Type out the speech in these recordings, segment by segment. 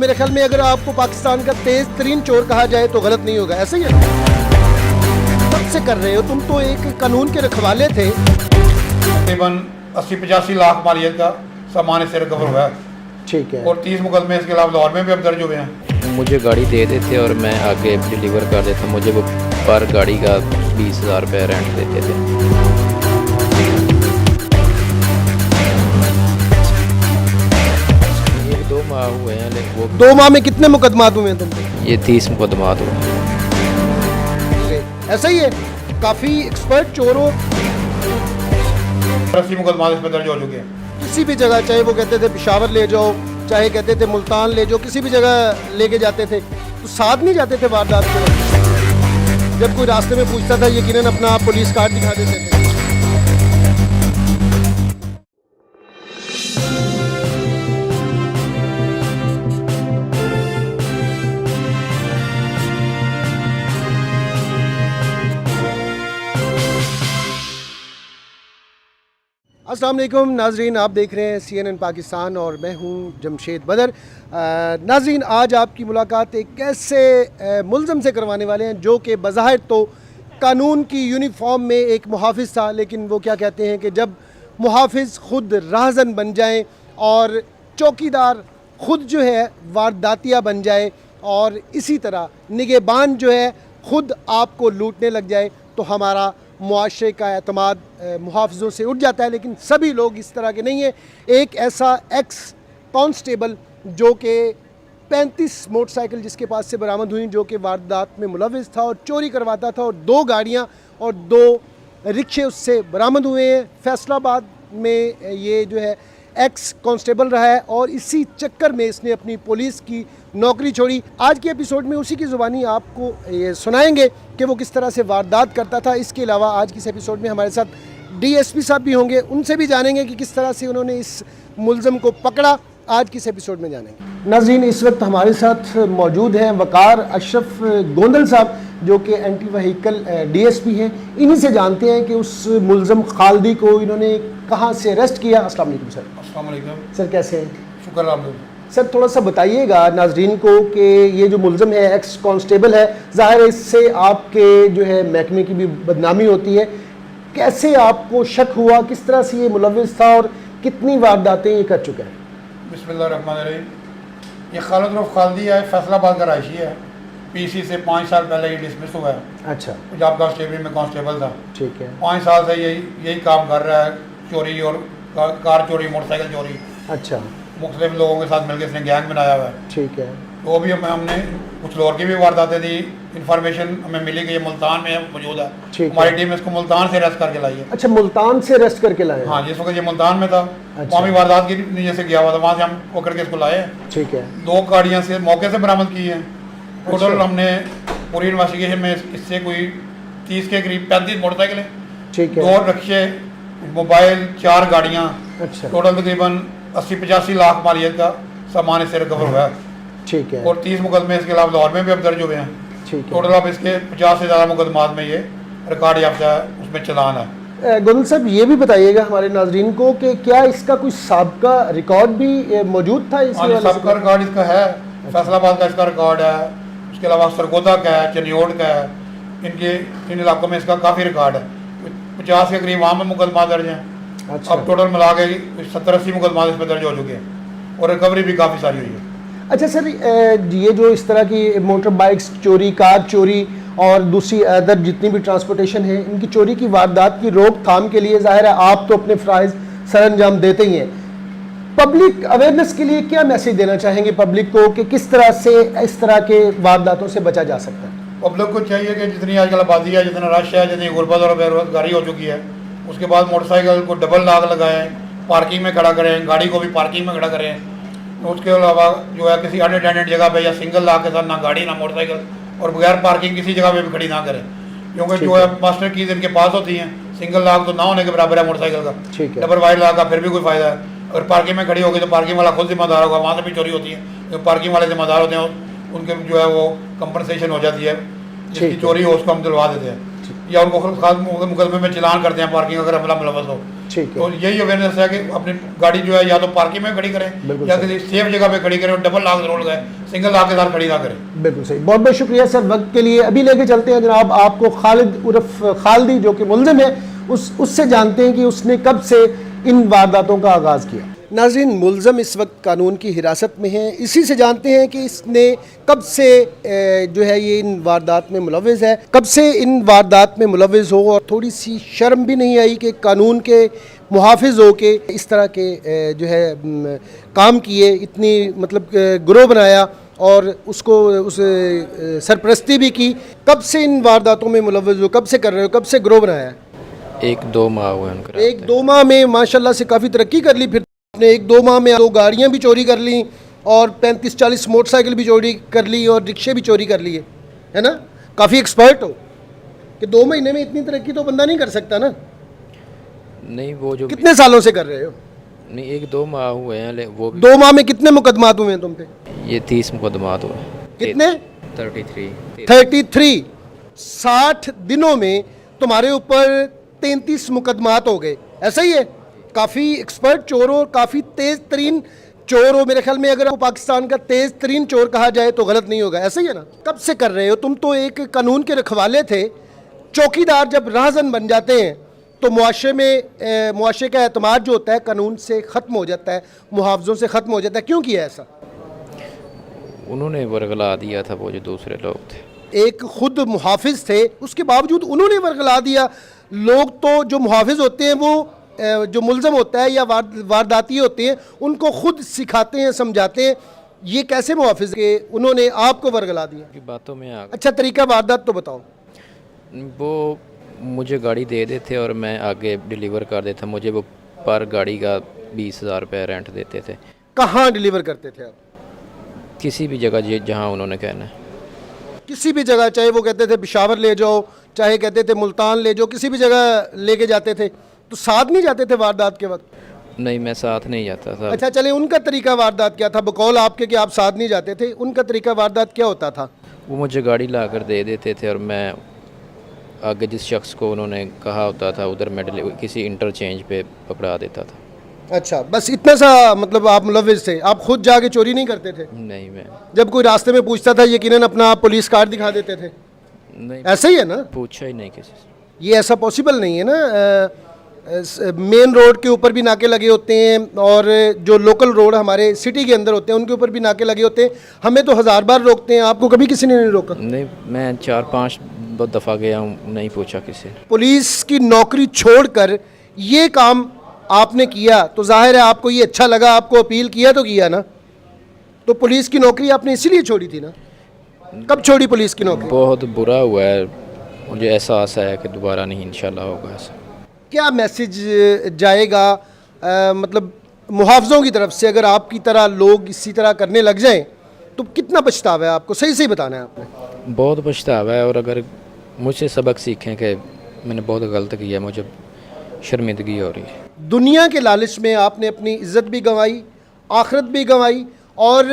मेरे ख्याल में अगर आपको पाकिस्तान का तेज तरीन चोर कहा जाए तो गलत नहीं होगा, ऐसा ही है। कब से कर रहे हो तुम? तो एक कानून के रखवाले थे। तकरीबन 80-85 लाख मालियत का सामान इससे रिकवर हुआ है। ठीक है। और 30 मुकदमे इसके अलावा लाहौर में भी अब दर्ज हुए हैं। मुझे गाड़ी दे देते और मैं आगे डिलीवर कर देता। मुझे वो पर गाड़ी का 20,000 रुपये रेंट देते थे। एक 2 माह हुए हैं, लेकिन वो 2 माह में कितने मुकदमात हुए हैं तुम पे? ये 30 मुकदमात हुए। ऐसा ही है, काफी एक्सपर्ट चोर हो। 80 मुकदमा इस पर दर्ज हो चुके हैं। किसी भी जगह, चाहे वो कहते थे पेशावर ले जाओ, चाहे कहते थे मुल्तान ले जाओ, किसी भी जगह लेके जाते थे तो साथ नहीं जाते थे वारदात के वक्त। जब कोई रास्ते में पूछता था यकीनन अपना पुलिस कार्ड दिखा देते थे। अस्सलाम वालेकुम नाजरीन, आप देख रहे हैं CNN पाकिस्तान और मैं हूं जमशेद बदर। नाजरीन, आज आपकी मुलाकात एक ऐसे मुलज़म से करवाने वाले हैं जो कि बज़ाहिर तो कानून की यूनिफॉर्म में एक मुहाफ़िज़ था, लेकिन वो क्या कहते हैं कि जब मुहाफ़िज़ ख़ुद राहज़न बन जाएं और चौकीदार ख़ुद जो है वारदातिया बन जाए और इसी तरह निगहबान जो है ख़ुद आपको लूटने लग जाए तो हमारा मुआशरे का एतमाद मुहाफ़िज़ों से उठ जाता है। लेकिन सभी लोग इस तरह के नहीं हैं। एक ऐसा एक्स कांस्टेबल जो कि 35 मोटरसाइकिल जिसके पास से बरामद हुई, जो कि वारदात में मुलविस था और चोरी करवाता था, और 2 गाड़ियां और 2 रिक्शे उससे बरामद हुए हैं। फैसलाबाद में ये जो है एक्स कांस्टेबल रहा है और इसी चक्कर में इसने अपनी पुलिस की नौकरी छोड़ी। आज के एपिसोड में उसी की ज़ुबानी आपको ये सुनाएंगे कि वो किस तरह से वारदात करता था। इसके अलावा आज की इस एपिसोड में हमारे साथ DSP साहब भी होंगे, उनसे भी जानेंगे कि किस तरह से उन्होंने इस मुलज़म को पकड़ा। आज की इस एपिसोड में जानेंगे। नाज़रीन, इस वक्त हमारे साथ मौजूद हैं वकार अशरफ गोंदल साहब जो कि एंटी व्हीकल DSP हैं। इन्हीं से जानते हैं कि उस मुलज़म खालदी को इन्होंने कहाँ से अरेस्ट किया। अस्सलाम वालेकुम सर। अस्सलाम वालेकुम सर, कैसे हैं? शुक्र अल्हम्दुलिल्लाह। सर, थोड़ा सा बताइएगा नाजरीन को कि ये जो मुलज़म है एक्स कांस्टेबल है, ज़ाहिर है इससे आपके जो है महकमे की भी बदनामी होती है। कैसे आपको शक हुआ, किस तरह से ये मुलविस था और कितनी वारदातें ये कर चुका है? बिस्मिल्लाहिर्रहमानिर्रहीम। ये खालिद उर्फ खालदी है, फैसलाबाद का रहायशी है। PC से 5 साल पहले ये डिसमिस हुआ है। अच्छा, पंजाब कांस्टेबल में कांस्टेबल था। ठीक है। 5 साल से यही काम कर रहा है, चोरी और कार चोरी, मोटरसाइकिल चोरी। अच्छा, मुख्तलिफ लोगों के साथ मिलकर इसने गैंग बनाया हुआ है। ठीक है। तो अभी हमने कुछ लोर की भी वारदातें दी। इन्फॉर्मेशन हमें मिली कि ये मुल्तान में मौजूद है। ठीक है। हमारी टीम इसको मुल्तान से अरेस्ट करके लाई है। अच्छा, मुल्तान से अरेस्ट करके लाए? हाँ, जिस वक्त ये मुल्तान में था अच्छा। वहाँ भी वारदात की नीयत से गया हुआ था, वहाँ से हम पकड़ के इसको लाए हैं। ठीक है। 2 गाड़ियाँ से मौके से बरामद की हैं। टोटल अच्छा। हमने पूरी इन्वेस्टिगेशन में इससे कोई 30 के करीब 35 मोटरसाइकिलें, ठीक है। 2 रिक्शे, मोबाइल, 4 गाड़ियाँ, अच्छा, टोटल तकरीबन 80-85 लाख मालियत का सामान इससे रिकवर हुआ है। ठीक है। और 30 मुकदमे इसके अलावा लाहौर में भी अब दर्ज हुए हैं। ठीक है। टोटल अब इसके 50 से ज़्यादा मुकदमात में ये रिकॉर्ड याफ्ता है, उसमें चलान है। गोंदल साहब, ये भी बताइएगा हमारे नाजरीन को कि क्या इसका कोई साबका रिकॉर्ड भी मौजूद था? सबका रिकॉर्ड इसका है। फैसलाबाद का इसका रिकॉर्ड है, उसके अलावा सरगोदा का है, चनियोड़ का है। इन इलाकों में इसका काफ़ी रिकॉर्ड है। 50 के करीब वहाँ में मुकदमा दर्ज हैं। अच्छा। अब टोटल मिला के 70-80 मुकदमा इस पर दर्ज हो चुके हैं और रिकवरी भी काफ़ी सारी हुई है। अच्छा सर, ये जो इस तरह की मोटर बाइक्स चोरी, कार चोरी और दूसरी अदर जितनी भी ट्रांसपोर्टेशन है, इनकी चोरी की वारदात की रोकथाम के लिए ज़ाहिर है आप तो अपने फ़राइज़ सर अंजाम देते ही हैं। पब्लिक अवेयरनेस के लिए क्या मैसेज देना चाहेंगे पब्लिक को कि किस तरह से इस तरह के वारदातों से बचा जा सकता है? पब्लिक को चाहिए कि जितनी आजकल आबादी है, जितना रश है, जितनी गुर्बत और बेरोजगारी हो चुकी है, उसके बाद मोटरसाइकिल को डबल लाग लगाएं, पार्किंग में खड़ा करें, गाड़ी को भी पार्किंग में खड़ा करें। उसके अलावा जो है किसी अनअटेंडेड जगह पे या सिंगल लाग के साथ ना गाड़ी ना मोटरसाइकिल और बगैर पार्किंग किसी जगह पे भी खड़ी ना करें, क्योंकि जो है मास्टर कीज इनके पास होती हैं। सिंगल लाग तो ना होने के बराबर है मोटरसाइकिल का, ठीक है। डबल वाइड लाग का फिर भी कोई फ़ायदा है। अगर पार्किंग में खड़ी होगी तो पार्किंग वाला खुद जिम्मेदार होगा, वहाँ से भी चोरी होती है। जो पार्किंग वाले जिम्मेदार होते हैं उनके जो है वो कंपनसेशन हो जाती है, जिसकी चोरी हो उसको हम दिलवा देते हैं। या उनको खास मुकदमे में चलान करते हैं पार्किंग अगर हमला मुलवस हो। ठीक है। तो यही अवेयरनेस है कि अपनी गाड़ी जो है या तो पार्किंग में खड़ी करें या किसी सेफ जगह पे खड़ी करें और डबल लॉक जरूर लगाएं, सिंगल लॉक के साथ खड़ी ना करें। बिल्कुल सही, बहुत बहुत शुक्रिया सर वक्त के लिए। अभी लेके चलते हैं जनाब आपको खालिद उर्फ खालदी जो कि मुल्जिम है उससे जानते हैं कि उसने कब से इन वारदातों का आगाज़ किया। नाज़रीन, मुल्ज़म इस वक्त कानून की हिरासत में है, इसी से जानते हैं कि इसने कब से जो है ये इन वारदात में मुलव्विज़ है, कब से इन वारदात में मुलव्विज़ हो और थोड़ी सी शर्म भी नहीं आई कि कानून के मुहाफ़िज़ हो के इस तरह के जो है काम किए, इतनी मतलब गिरोह बनाया और उसको उस सरपरस्ती भी की। कब से इन वारदातों में मुलव्विज़ हो, कब से कर रहे हो, कब से गिरोह बनाया है? 1-2 माह हुए उनका। 1-2 माह में माशाल्लाह से काफ़ी तरक्की कर ली। फिर आपने 1-2 माह में 2 गाड़ियाँ भी चोरी कर ली और 35-40 मोटरसाइकिल भी चोरी कर ली और रिक्शे भी चोरी कर लिए, है ना? काफ़ी एक्सपर्ट हो कि 2 महीने में इतनी तरक्की तो बंदा नहीं कर सकता ना। नहीं वो जो कितने सालों से कर रहे हो? नहीं 1-2 माह हुए हैं वो 2 माह में कितने मुकदमात हुए हैं तुम पे? ये 30 मुकदमात हुए। कितने? 33। 33। 60 दिनों में तुम्हारे ऊपर 33 मुकदमात हो गए, ऐसा ही है? काफ़ी एक्सपर्ट चोर हो, काफ़ी तेज़ तरीन चोर हो। मेरे ख्याल में अगर पाकिस्तान का तेज़ तरीन चोर कहा जाए तो गलत नहीं होगा, ऐसा ही है ना? कब से कर रहे हो? तुम तो एक कानून के रखवाले थे। चौकीदार जब राहज़न बन जाते हैं तो मुआशरे का एतमाद जो होता है कानून से ख़त्म हो जाता है, मुहावज़ों से ख़त्म हो जाता है। क्यों किया ऐसा? उन्होंने वर्गला दिया था वो जो दूसरे लोग थे। एक खुद मुहाफिज थे, उसके बावजूद उन्होंने वर्गला दिया। लोग तो जो मुहाफिज होते हैं वो जो मुल्ज़म होता है या वारदाती होते हैं उनको खुद सिखाते हैं, समझाते हैं। ये कैसे मुहाफिज के उन्होंने आपको वर्गला दिया? की बातों में आ अच्छा, तरीका वारदात तो बताओ। वो मुझे गाड़ी दे देते और मैं आगे डिलीवर कर देता। मुझे वो पर गाड़ी का 20,000 रुपये रेंट देते थे। कहाँ डिलीवर करते थे आप? किसी भी जगह जहाँ उन्होंने कहना है। किसी भी जगह, चाहे वो कहते थे पेशावर ले जाओ, चाहे कहते थे मुल्तान ले जाओ, किसी भी जगह लेके जाते थे। तो साथ नहीं जाते थे वारदात के वक्त? नहीं मैं साथ नहीं जाता था। अच्छा चले, उनका तरीका वारदात क्या था? बकौल आपके कि आप साथ नहीं जाते थे, उनका तरीका वारदात क्या होता था? वो मुझे गाड़ी ला कर दे देते थे और मैं आगे जिस शख्स को उन्होंने कहा होता था उधर मैं किसी इंटरचेंज पे पकड़ा देता था। अच्छा, बस इतना सा मतलब आप मुलव्विज़ थे, आप खुद जाके चोरी नहीं करते थे? नहीं मैं जब कोई रास्ते में पूछता था यकीनन अपना पुलिस कार्ड दिखा देते थे? नहीं ऐसा ही है ना? पूछा ही नहीं किसी से। ये ऐसा पॉसिबल नहीं है ना। मेन रोड के ऊपर भी नाके लगे होते हैं और जो लोकल रोड हमारे सिटी के अंदर होते हैं उनके ऊपर भी नाके लगे होते हैं। हमें तो 1000 बार रोकते हैं, आपको कभी किसी ने नहीं रोका? नहीं मैं 4-5 दफ़ा गया हूँ, नहीं पूछा किसी ने। पुलिस की नौकरी छोड़कर ये काम आपने किया तो जाहिर है आपको ये अच्छा लगा, आपको अपील किया तो किया ना। तो पुलिस की नौकरी आपने इसीलिए छोड़ी थी ना? कब छोड़ी पुलिस की नौकरी? बहुत बुरा हुआ है, मुझे एहसास है कि दोबारा नहीं इंशाल्लाह होगा ऐसा। क्या मैसेज जाएगा मतलब मुहाफ़िज़ों की तरफ से अगर आपकी तरह लोग इसी तरह करने लग जाएं तो कितना पछतावा है आपको? सही सही बताना है आपने। बहुत पछतावा है और अगर मुझसे सबक सीखें कि मैंने बहुत गलत किया, मुझे शर्मिंदगी हो रही है। दुनिया के लालच में आपने अपनी इज़्ज़त भी गंवाई, आखिरत भी गंवाई और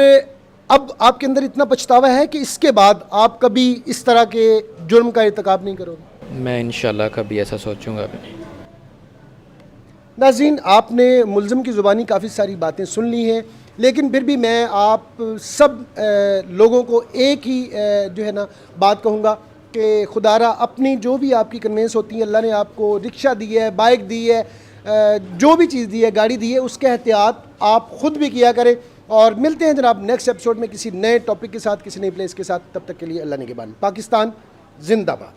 अब आपके अंदर इतना पछतावा है कि इसके बाद आप कभी इस तरह के जुर्म का इर्तिकाब नहीं करोगे? मैं इंशाल्लाह कभी ऐसा सोचूंगा भी नहीं। नाज़रीन, आपने मुल्ज़िम की ज़ुबानी काफ़ी सारी बातें सुन ली हैं, लेकिन फिर भी मैं आप सब लोगों को एक ही जो है ना बात कहूँगा कि खुदारा अपनी जो भी आपकी कन्वेंस होती है, अल्लाह ने आपको रिक्शा दी है, बाइक दी है, जो भी चीज़ दी है, गाड़ी दी है, उसके एहतियात आप ख़ुद भी किया करें। और मिलते हैं जनाब नेक्स्ट एपिसोड में किसी नए टॉपिक के साथ, किसी नई प्लेस के साथ। तब तक के लिए अल्लाह ने के बाद। पाकिस्तान जिंदाबाद।